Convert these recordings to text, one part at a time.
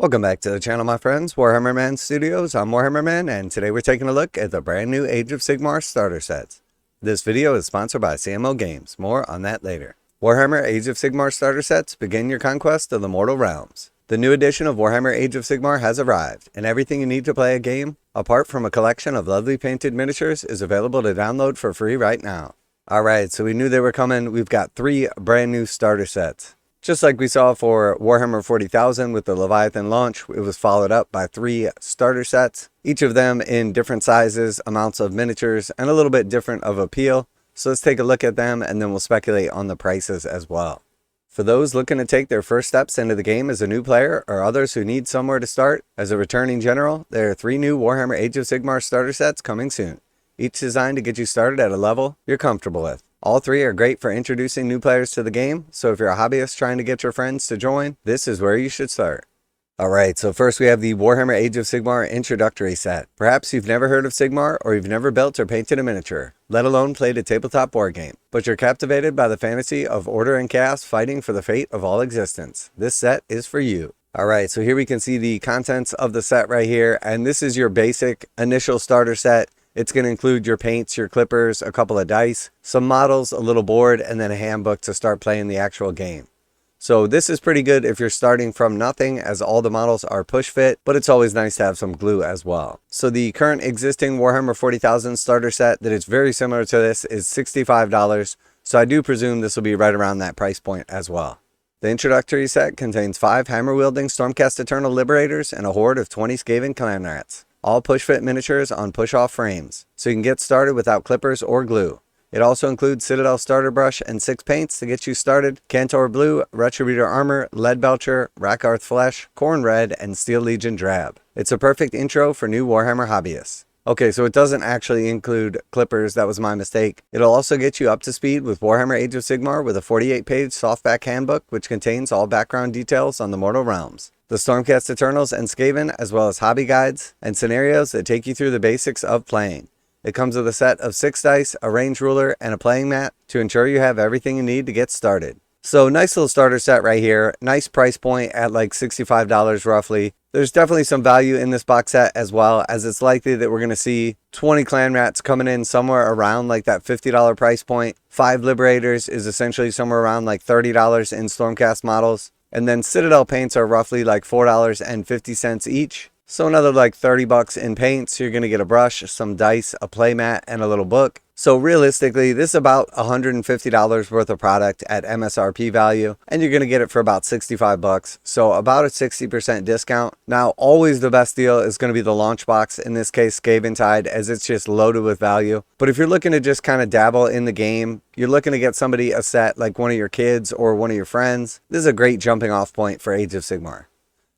Welcome back to the channel, my friends. Warhammer Man Studios. I'm Warhammer Man, and today we're taking a look at the brand new Age of Sigmar starter sets. This video is sponsored by CMO Games. More on that later. Warhammer Age of Sigmar starter sets begin your conquest of the mortal realms. The new edition of Warhammer Age of Sigmar has arrived, and everything you need to play a game, apart from a collection of lovely painted miniatures, is available to download for free right now. Alright, so we knew they were coming. We've got 3 brand new starter sets. Just like we saw for Warhammer 40,000 with the Leviathan launch, it was followed up by 3 starter sets, each of them in different sizes, amounts of miniatures, and a little bit different of appeal. So let's take a look at them, and then we'll speculate on the prices as well. For those looking to take their first steps into the game as a new player, or others who need somewhere to start as a returning general, there are 3 new Warhammer Age of Sigmar starter sets coming soon, each designed to get you started at a level you're comfortable with. All 3 are great for introducing new players to the game, so if you're a hobbyist trying to get your friends to join, this is where you should start. Alright, so first we have the Warhammer Age of Sigmar Introductory set. Perhaps you've never heard of Sigmar, or you've never built or painted a miniature, let alone played a tabletop wargame, but you're captivated by the fantasy of order and chaos fighting for the fate of all existence. This set is for you. Alright, so here we can see the contents of the set right here, and this is your basic initial starter set. It's going to include your paints, your clippers, a couple of dice, some models, a little board, and then a handbook to start playing the actual game. So this is pretty good if you're starting from nothing, as all the models are push fit, but it's always nice to have some glue as well. So the current existing Warhammer 40,000 starter set that is very similar to this is $65, so I do presume this will be right around that price point as well. The introductory set contains 5 hammer-wielding Stormcast Eternal Liberators and a horde of 20 Skaven clan rats. All push-fit miniatures on push-off frames, so you can get started without clippers or glue. It also includes Citadel starter brush and 6 paints to get you started: Cantor Blue, Retributor Armor, Leadbelcher, Rakarth Flesh, Corn Red, and Steel Legion Drab. It's a perfect intro for new Warhammer hobbyists. Okay, so it doesn't actually include clippers, that was my mistake. It'll also get you up to speed with Warhammer Age of Sigmar with a 48-page softback handbook, which contains all background details on the mortal realms, the Stormcast Eternals and Skaven, as well as hobby guides and scenarios that take you through the basics of playing. It comes with a set of 6 dice, a range ruler, and a playing mat to ensure you have everything you need to get started. So nice little starter set right here. Nice price point at like $65 roughly. There's definitely some value in this box set, as well as it's likely that we're going to see 20 clan rats coming in somewhere around like that $50 price point. 5 liberators is essentially somewhere around like $30 in Stormcast models. And then Citadel paints are roughly like $4.50 each. So another like 30 bucks in paints. You're going to get a brush, some dice, a playmat, and a little book. So realistically, this is about $150 worth of product at MSRP value, and you're going to get it for about 65 bucks. So about a 60% discount. Now, always the best deal is going to be the launch box, in this case Skaventide, as it's just loaded with value. But if you're looking to just kind of dabble in the game, you're looking to get somebody a set like one of your kids or one of your friends, this is a great jumping off point for Age of Sigmar.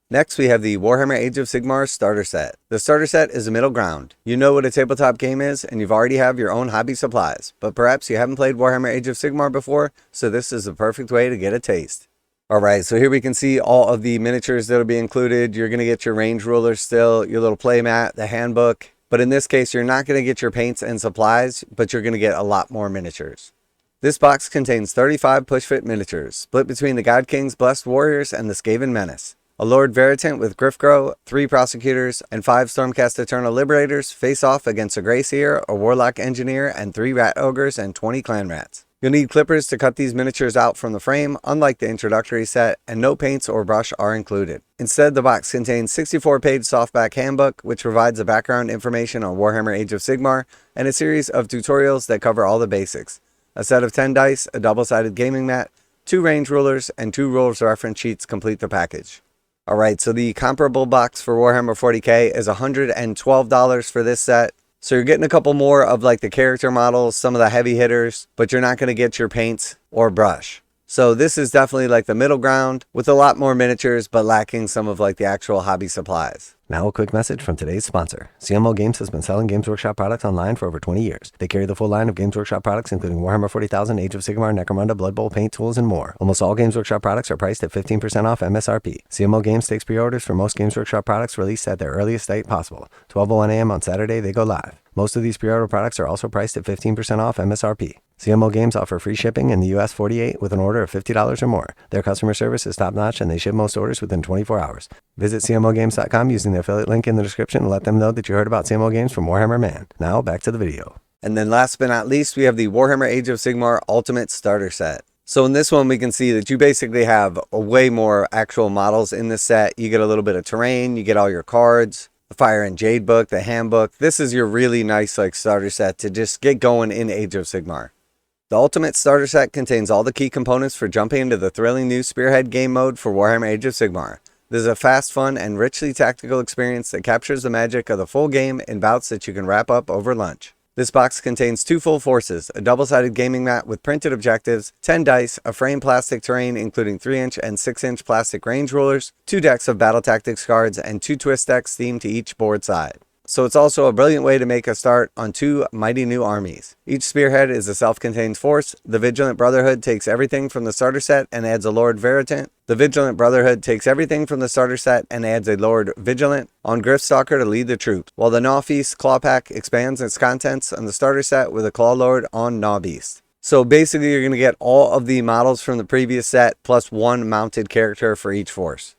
Next, we have the Warhammer Age of Sigmar starter set. The starter set is a middle ground. You know what a tabletop game is, and you've already have your own hobby supplies, but perhaps you haven't played Warhammer Age of Sigmar before, so this is the perfect way to get a taste. Alright, so here we can see all of the miniatures that will be included. You're going to get your range ruler still, your little playmat, the handbook, but in this case, you're not going to get your paints and supplies, but you're going to get a lot more miniatures. This box contains 35 push-fit miniatures, split between the God King's Blessed Warriors and the Skaven Menace. A Lord Veritant with Griffgrow, 3 Prosecutors, and 5 Stormcast Eternal Liberators face off against a Grey Seer, a Warlock Engineer, and 3 Rat Ogres and 20 Clan Rats. You'll need clippers to cut these miniatures out from the frame, unlike the introductory set, and no paints or brush are included. Instead, the box contains 64-page softback handbook, which provides the background information on Warhammer Age of Sigmar, and a series of tutorials that cover all the basics. A set of 10 dice, a double-sided gaming mat, 2 range rulers, and 2 rules reference sheets complete the package. Alright, so the comparable box for Warhammer 40k is $112 for this set. So you're getting a couple more of like the character models, some of the heavy hitters, but you're not going to get your paints or brush. So this is definitely like the middle ground with a lot more miniatures, but lacking some of like the actual hobby supplies. Now a quick message from today's sponsor. CMO Games has been selling Games Workshop products online for over 20 years. They carry the full line of Games Workshop products, including Warhammer 40,000, Age of Sigmar, Necromunda, Blood Bowl, paint tools, and more. Almost all Games Workshop products are priced at 15% off MSRP. CMO Games takes pre-orders for most Games Workshop products released at their earliest date possible. 12:01 a.m. on Saturday, they go live. Most of these pre-order products are also priced at 15% off MSRP. CMO Games offer free shipping in the US 48 with an order of $50 or more. Their customer service is top-notch and they ship most orders within 24 hours. Visit CMOGames.com using the affiliate link in the description and let them know that you heard about CMO Games from Warhammer Man. Now, back to the video. And then last but not least, we have the Warhammer Age of Sigmar Ultimate Starter Set. So in this one, we can see that you basically have way more actual models in this set. You get a little bit of terrain, you get all your cards, the Fire and Jade book, the handbook. This is your really nice starter set to just get going in Age of Sigmar. The Ultimate Starter Set contains all the key components for jumping into the thrilling new Spearhead game mode for Warhammer Age of Sigmar. This is a fast, fun, and richly tactical experience that captures the magic of the full game in bouts that you can wrap up over lunch. This box contains 2 full forces, a double-sided gaming mat with printed objectives, 10 dice, a framed plastic terrain including 3-inch and 6-inch plastic range rulers, 2 decks of battle tactics cards, and 2 twist decks themed to each board side. So it's also a brilliant way to make a start on 2 mighty new armies. Each spearhead is a self-contained force. The Vigilant Brotherhood takes everything from the starter set and adds a Lord Veritant. The Vigilant Brotherhood takes everything from the starter set and adds a Lord Vigilant on Griffstalker to lead the troops, while the Gnawfeast Claw Pack expands its contents on the starter set with a Claw Lord on Gnawbeast. So basically you're going to get all of the models from the previous set plus 1 mounted character for each force.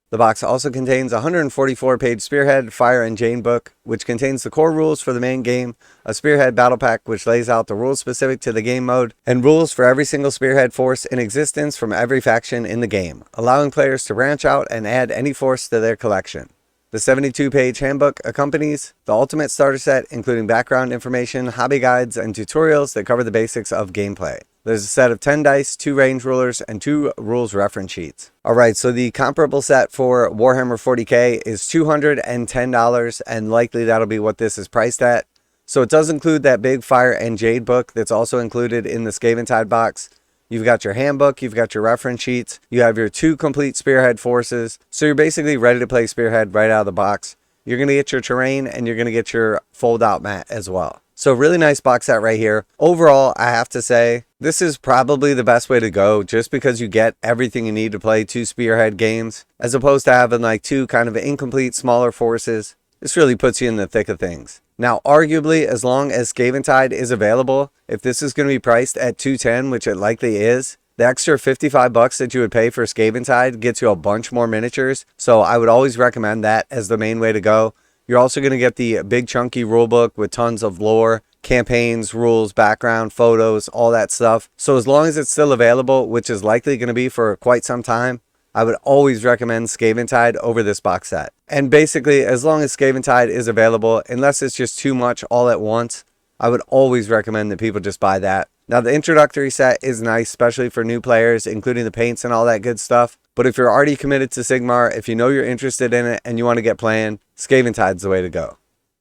The box also contains a 144-page Spearhead, Fire, and Jade book, which contains the core rules for the main game, a Spearhead battle pack which lays out the rules specific to the game mode, and rules for every single Spearhead force in existence from every faction in the game, allowing players to branch out and add any force to their collection. The 72-page handbook accompanies the Ultimate Starter Set, including background information, hobby guides, and tutorials that cover the basics of gameplay. There's a set of 10 dice, 2 range rulers, and 2 rules reference sheets. Alright, so the comparable set for Warhammer 40k is $210, and likely that'll be what this is priced at. So it does include that big Fire and Jade book that's also included in the Skaventide box. You've got your handbook, you've got your reference sheets, you have your 2 complete Spearhead forces. So you're basically ready to play Spearhead right out of the box. You're going to get your terrain and you're going to get your fold-out mat as well. So really nice box set right here. Overall, I have to say, this is probably the best way to go just because you get everything you need to play 2 Spearhead games, as opposed to having 2 kind of incomplete smaller forces. This really puts you in the thick of things. Now, arguably, as long as Skaventide is available, if this is going to be priced at $210, which it likely is, the extra $55 that you would pay for Skaventide gets you a bunch more miniatures. So I would always recommend that as the main way to go. You're also going to get the big chunky rulebook with tons of lore, campaigns, rules, background, photos, all that stuff. So as long as it's still available, which is likely going to be for quite some time, I would always recommend Skaventide over this box set. And basically, as long as Skaventide is available, unless it's just too much all at once, I would always recommend that people just buy that. Now, the introductory set is nice, especially for new players, including the paints and all that good stuff. But if you're already committed to Sigmar, if you know you're interested in it and you want to get playing, Skaventide's the way to go.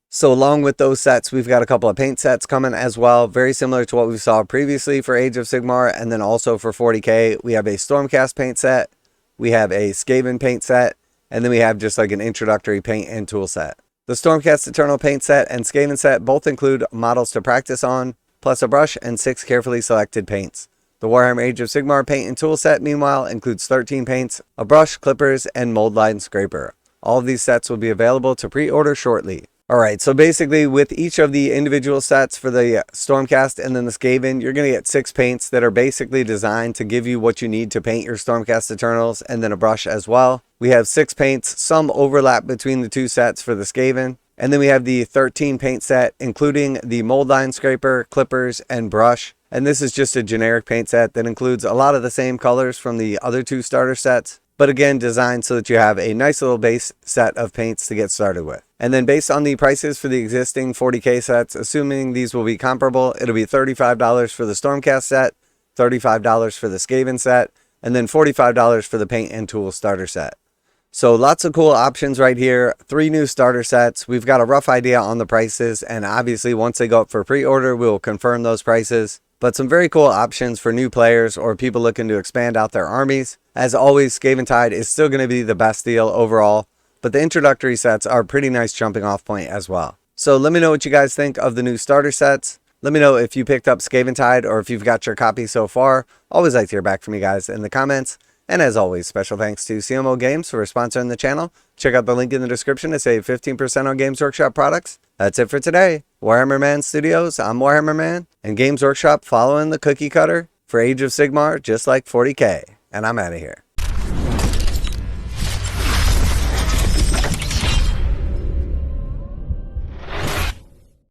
So along with those sets, we've got a couple of paint sets coming as well, very similar to what we saw previously for Age of Sigmar, and then also for 40k, we have a Stormcast paint set, we have a Skaven paint set, and then we have just an introductory paint and tool set. The Stormcast Eternal paint set and Skaven set both include models to practice on, plus a brush and 6 carefully selected paints. The Warhammer Age of Sigmar paint and tool set, meanwhile, includes 13 paints, a brush, clippers, and mold line scraper. All of these sets will be available to pre-order shortly. Alright, so basically with each of the individual sets for the Stormcast and then the Skaven, you're going to get 6 paints that are basically designed to give you what you need to paint your Stormcast Eternals, and then a brush as well. We have 6 paints, some overlap between the 2 sets for the Skaven. And then we have the 13 paint set, including the mold line scraper, clippers, and brush. And this is just a generic paint set that includes a lot of the same colors from the other 2 starter sets, but again designed so that you have a nice little base set of paints to get started with. And then based on the prices for the existing 40k sets, assuming these will be comparable, it'll be $35 for the Stormcast set, $35 for the Skaven set, and then $45 for the paint and tool starter set. So lots of cool options right here. 3 new starter sets. We've got a rough idea on the prices, and obviously once they go up for pre-order, we'll confirm those prices. But some very cool options for new players or people looking to expand out their armies. As always, Skaventide is still going to be the best deal overall, but the introductory sets are a pretty nice jumping off point as well. So let me know what you guys think of the new starter sets. Let me know if you picked up Skaventide or if you've got your copy so far. Always like to hear back from you guys in the comments. And as always, special thanks to CMO Games for sponsoring the channel. Check out the link in the description to save 15% on Games Workshop products. That's it for today. Warhammer Man Studios, I'm Warhammer Man, and Games Workshop following the cookie cutter for Age of Sigmar just like 40k, and I'm out of here.